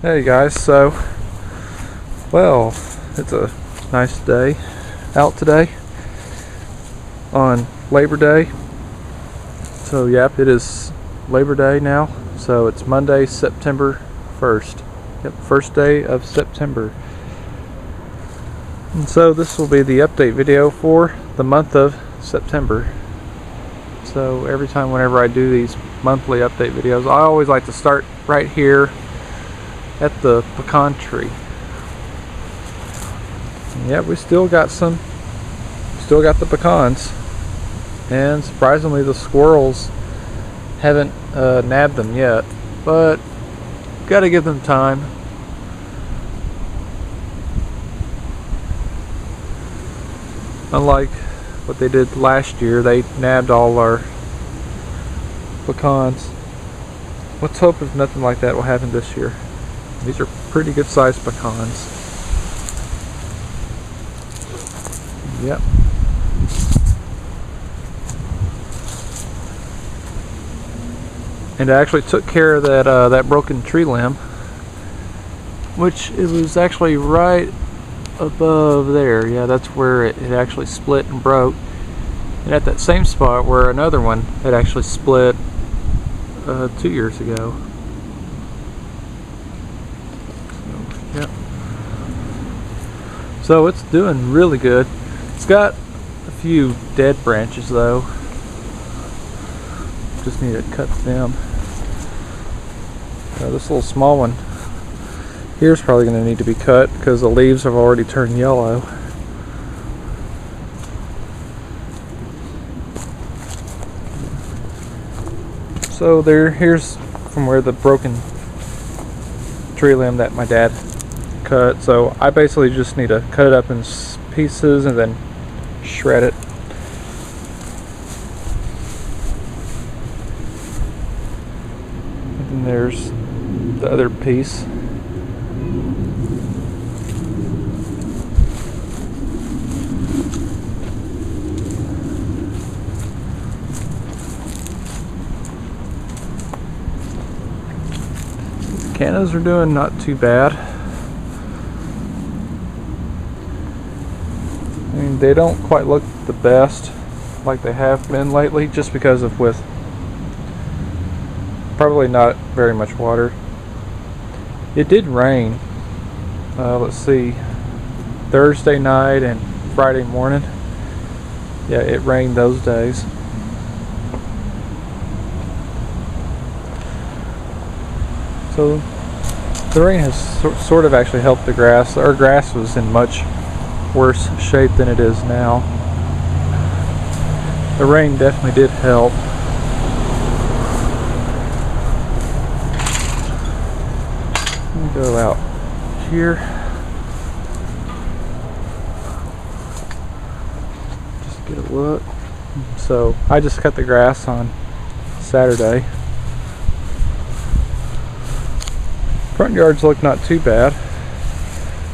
Hey guys, well, it's a nice day out today on Labor Day. So yep, it is Labor Day now. So it's Monday, September 1st. Yep, first day of September. And so this will be the update video for the month of September. So every time whenever I do these monthly update videos, I always like to start right here at the pecan tree. Yeah, we still got the pecans, and surprisingly the squirrels haven't nabbed them yet, but gotta give them time. Unlike what they did last year, they nabbed all our pecans. Let's hope if nothing like that will happen this year. These are pretty good sized pecans. Yep. And I actually took care of that broken tree limb, which it was actually right above there. Yeah, that's where it actually split and broke. And at that same spot where another one had actually split 2 years ago. Yep. So it's doing really good. It's got a few dead branches though. Just need to cut them. This little small one here's probably going to need to be cut because the leaves have already turned yellow. So here's from where the broken tree limb that my dad cut. So I basically just need to cut it up in pieces and then shred it. And then there's the other piece. The cannas are doing not too bad. I mean, they don't quite look the best like they have been lately, just because of with probably not very much water. It did rain, let's see, Thursday night and Friday morning. Yeah, it rained those days. So the rain has sort of actually helped the grass. Our grass was in much worse shape than it is now. The rain definitely did help. Let me go out here. Just get a look. So I just cut the grass on Saturday. Front yards look not too bad.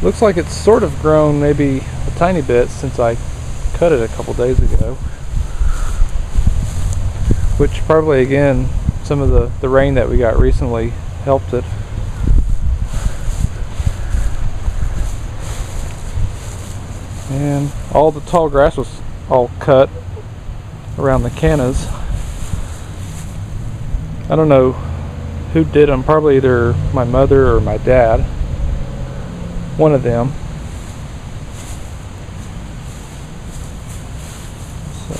Looks like it's sort of grown maybe a tiny bit since I cut it a couple days ago. Which probably, again, some of the rain that we got recently helped it. And all the tall grass was all cut around the cannas. I don't know who did them, probably either my mother or my dad. One of them. So,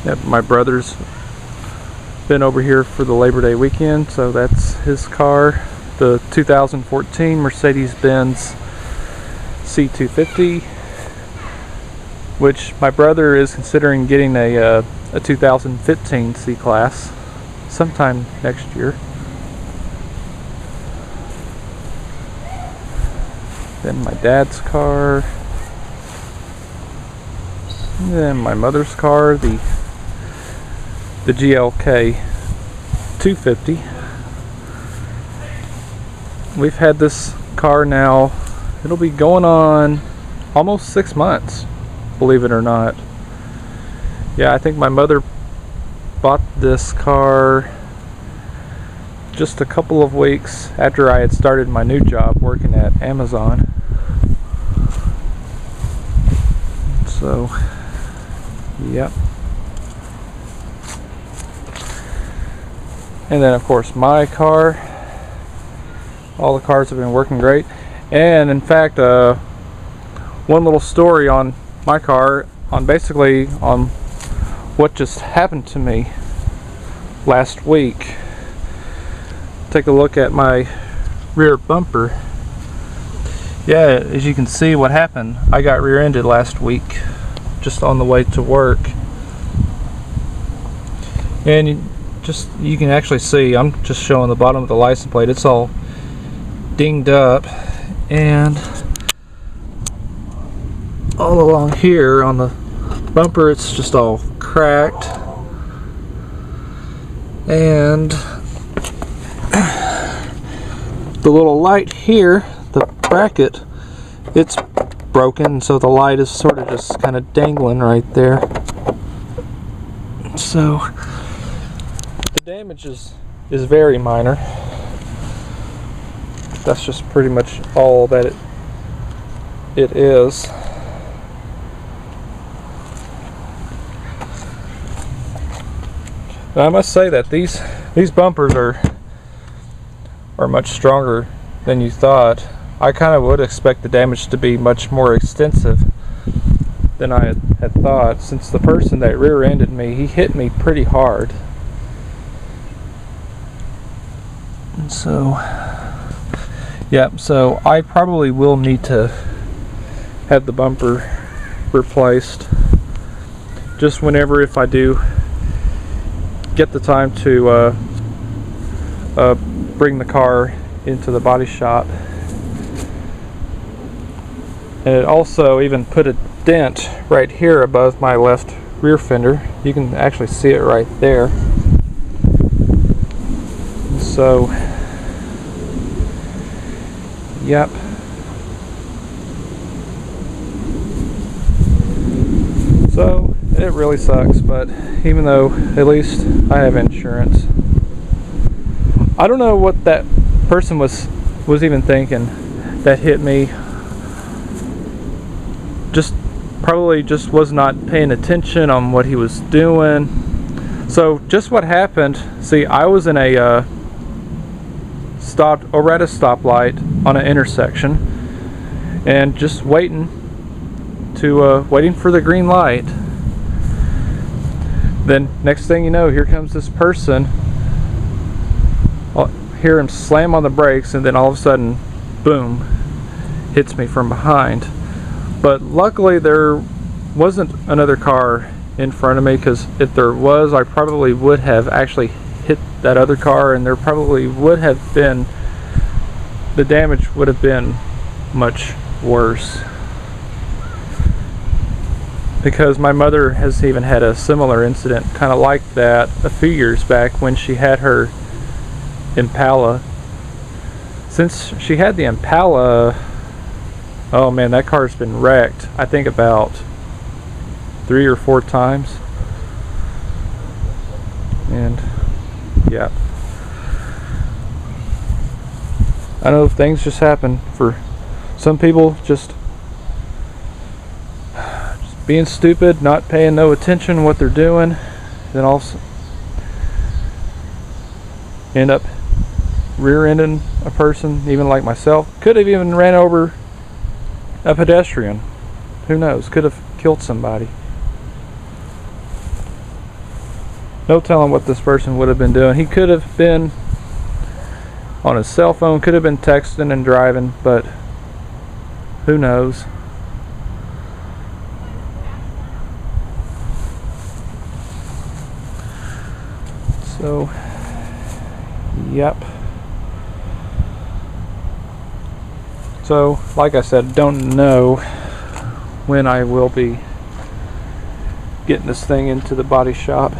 yep, my brother's been over here for the Labor Day weekend, so that's his car, the 2014 Mercedes-Benz C250, which my brother is considering getting a 2015 C-Class sometime next year. Then my dad's car, and then my mother's car, the GLK 250. We've had this car now, it'll be going on almost 6 months, believe it or not. Yeah, I think my mother bought this car just a couple of weeks after I had started my new job working at Amazon. So, yep. And then of course my car. All the cars have been working great. And in fact, one little story on my car, on what just happened to me last week. Take a look at my rear bumper. Yeah, as you can see what happened, I got rear-ended last week just on the way to work. And you can actually see, I'm just showing the bottom of the license plate. It's all dinged up, and all along here on the bumper it's just all cracked, and the little light here, the bracket, it's broken, so the light is sort of just kind of dangling right there. So the damage is very minor. That's just pretty much all that it is. Now I must say that these bumpers are much stronger than you thought. I kind of would expect the damage to be much more extensive than I had thought, since the person that rear-ended me, he hit me pretty hard. And so, yeah, so I probably will need to have the bumper replaced just whenever, if I do get the time to bring the car into the body shop. And it also even put a dent right here above my left rear fender. You can actually see it right there. So, yep. So it really sucks, but even though at least I have insurance, I don't know what that person was even thinking that hit me. Probably just was not paying attention on what he was doing. So just what happened, see, I was in a stopped over at a stoplight on an intersection and just waiting for the green light. Then next thing you know, here comes this person. I'll hear him slam on the brakes, and then all of a sudden, boom, hits me from behind. But luckily there wasn't another car in front of me, because if there was, I probably would have actually hit that other car, and there probably would have been, the damage would have been much worse. Because my mother has even had a similar incident kind of like that a few years back when she had her Impala. Since she had the Impala, oh man, that car's been wrecked, I think about 3 or 4 times. And yeah, I know things just happen for some people, just being stupid, not paying no attention to what they're doing, then also end up rear-ending a person, even like myself. Could have even ran over a pedestrian. Who knows? Could have killed somebody. No telling what this person would have been doing. He could have been on his cell phone, could have been texting and driving, but who knows? So, yep. So, like I said, don't know when I will be getting this thing into the body shop.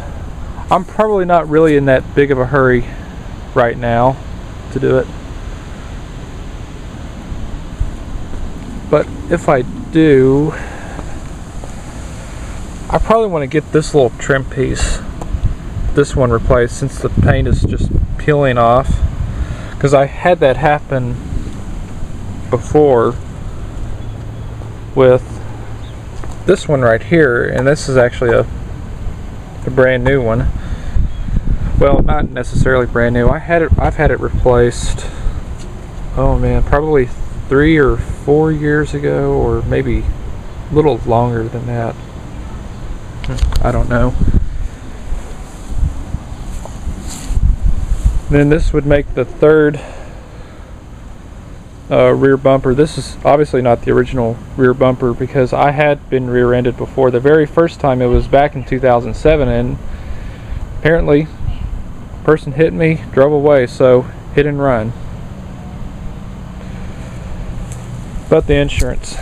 I'm probably not really in that big of a hurry right now to do it. But if I do, I probably want to get this little trim piece this one replaced since the paint is just peeling off, because I had that happen before with this one right here, and this is actually a brand new one. Well, not necessarily brand new. I've had it replaced, oh man, probably 3 or 4 years ago, or maybe a little longer than that. I don't know. Then this would make the third rear bumper. This is obviously not the original rear bumper, because I had been rear-ended before. The very first time, it was back in 2007, and apparently a person hit me, drove away, so hit and run. But the insurance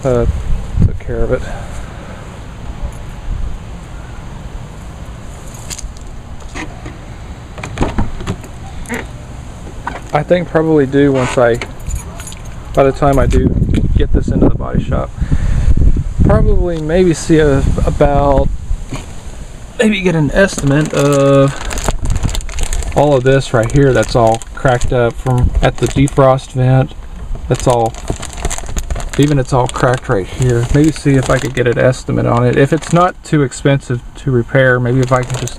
took care of it. I think probably due by the time I do get this into the body shop, probably maybe see maybe get an estimate of all of this right here that's all cracked up from at the defrost vent. That's all, even it's all cracked right here. Maybe see if I could get an estimate on it. If it's not too expensive to repair, maybe if I can just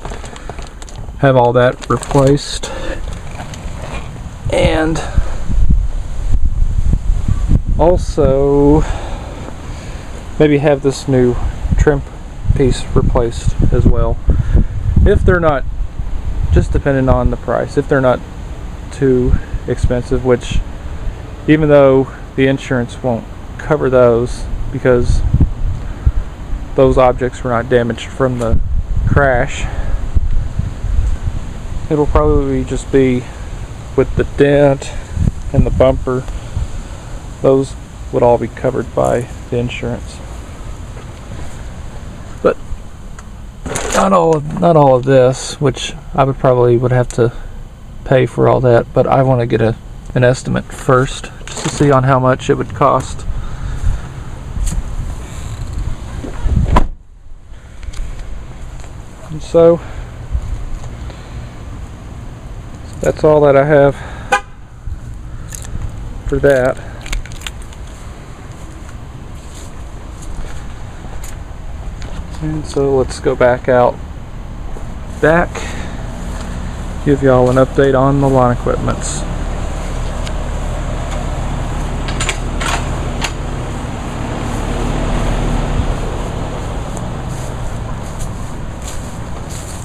have all that replaced. And also maybe have this new trim piece replaced as well, if they're not, just depending on the price, if they're not too expensive, which even though the insurance won't cover those because those objects were not damaged from the crash, it'll probably just be with the dent and the bumper. Those would all be covered by the insurance. But not all of this, which I would have to pay for all that, but I want to get an estimate first, just to see on how much it would cost. And so that's all that I have for that. And so let's go back, give y'all an update on the lawn equipments.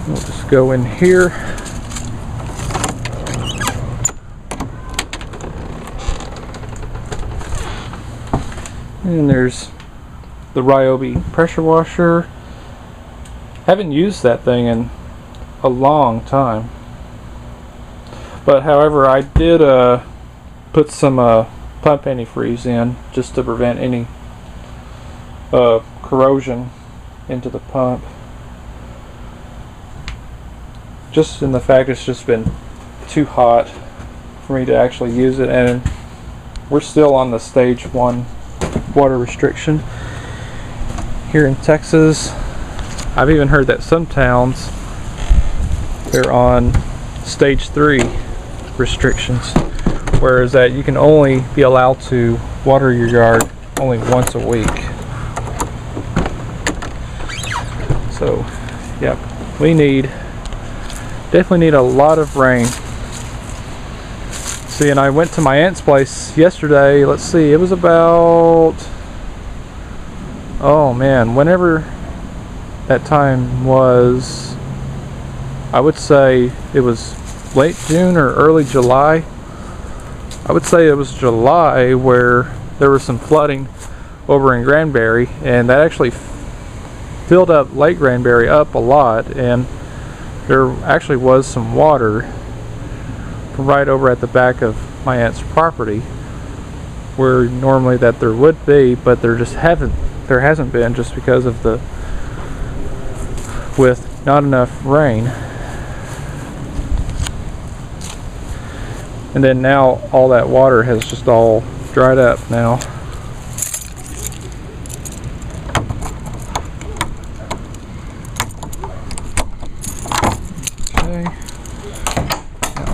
We'll just go in here. And there's the Ryobi pressure washer. Haven't used that thing in a long time. But however, I did put some pump antifreeze in just to prevent any corrosion into the pump. Just in the fact it's just been too hot for me to actually use it, and we're still on the stage 1 water restriction here in Texas. I've even heard that some towns, they're on stage 3 restrictions, whereas that you can only be allowed to water your yard only once a week. So yep, we definitely need a lot of rain. See, and I went to my aunt's place yesterday. Let's see, it was about, oh man, whenever that time was, I would say it was late June or early July. I would say it was July, where there was some flooding over in Granbury, and that actually filled up Lake Granbury up a lot, and there actually was some water right over at the back of my aunt's property, where normally that there would be, but there hasn't been, just because of with not enough rain. And then now all that water has just all dried up now.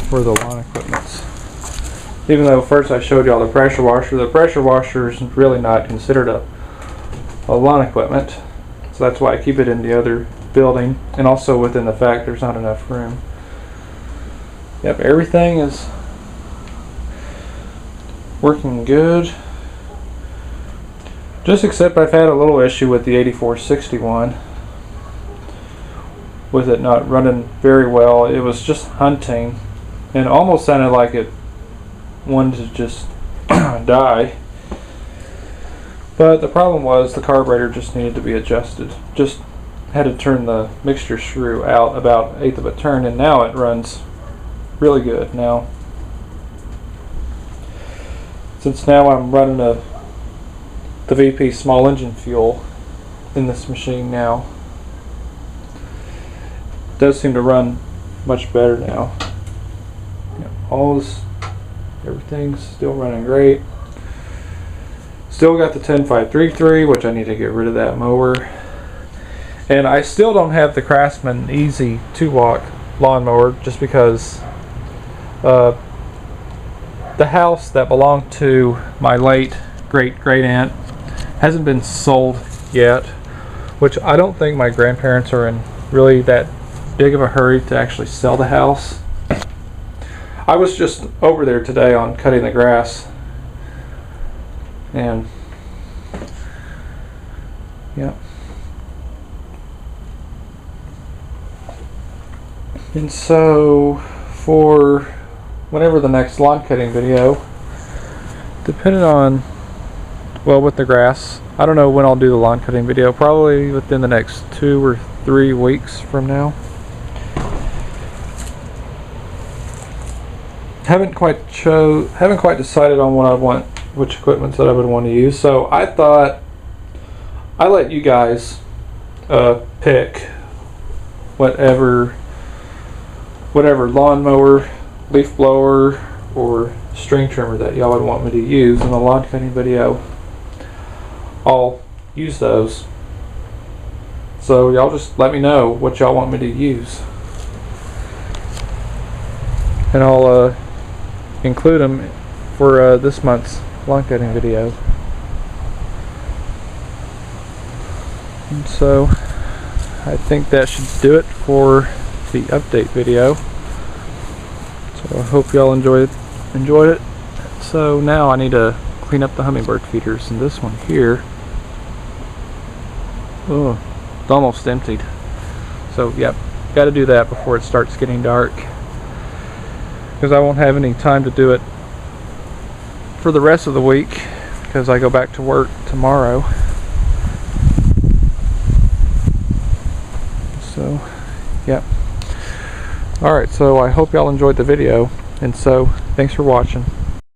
for the lawn equipments. Even though first I showed y'all the pressure washer is really not considered a lawn equipment. So that's why I keep it in the other building, and also within the fact there's not enough room. Yep, everything is working good. Just except I've had a little issue with the 8461. With it not running very well. It was just hunting and almost sounded like it wanted to just die. But the problem was the carburetor just needed to be adjusted. Just had to turn the mixture screw out about 1/8 of a turn, and now it runs really good. Now, since now I'm running the VP small engine fuel in this machine now, it does seem to run much better now. Everything's still running great. Still got the 10533, which I need to get rid of that mower. And I still don't have the Craftsman Easy 2-walk lawnmower, just because the house that belonged to my late great-great-aunt hasn't been sold yet, which I don't think my grandparents are in really that big of a hurry to actually sell the house. I was just over there today on cutting the grass, and yeah. And so for whenever the next lawn cutting video, depending on, well, with the grass, I don't know when I'll do the lawn cutting video, probably within the next 2 or 3 weeks from now. Haven't quite decided on what I want, which equipment that I would want to use. So I thought I let you guys pick whatever lawnmower, leaf blower, or string trimmer that y'all would want me to use in the lawn cutting video. I'll use those. So y'all just let me know what y'all want me to use, and I'll include them for this month's lawn cutting video. And so I think that should do it for the update video. So I hope y'all enjoyed it. So now I need to clean up the hummingbird feeders, and this one here, oh, it's almost emptied. So yep, got to do that before it starts getting dark, because I won't have any time to do it for the rest of the week, because I go back to work tomorrow. So yep. Alright, so I hope y'all enjoyed the video, and so thanks for watching.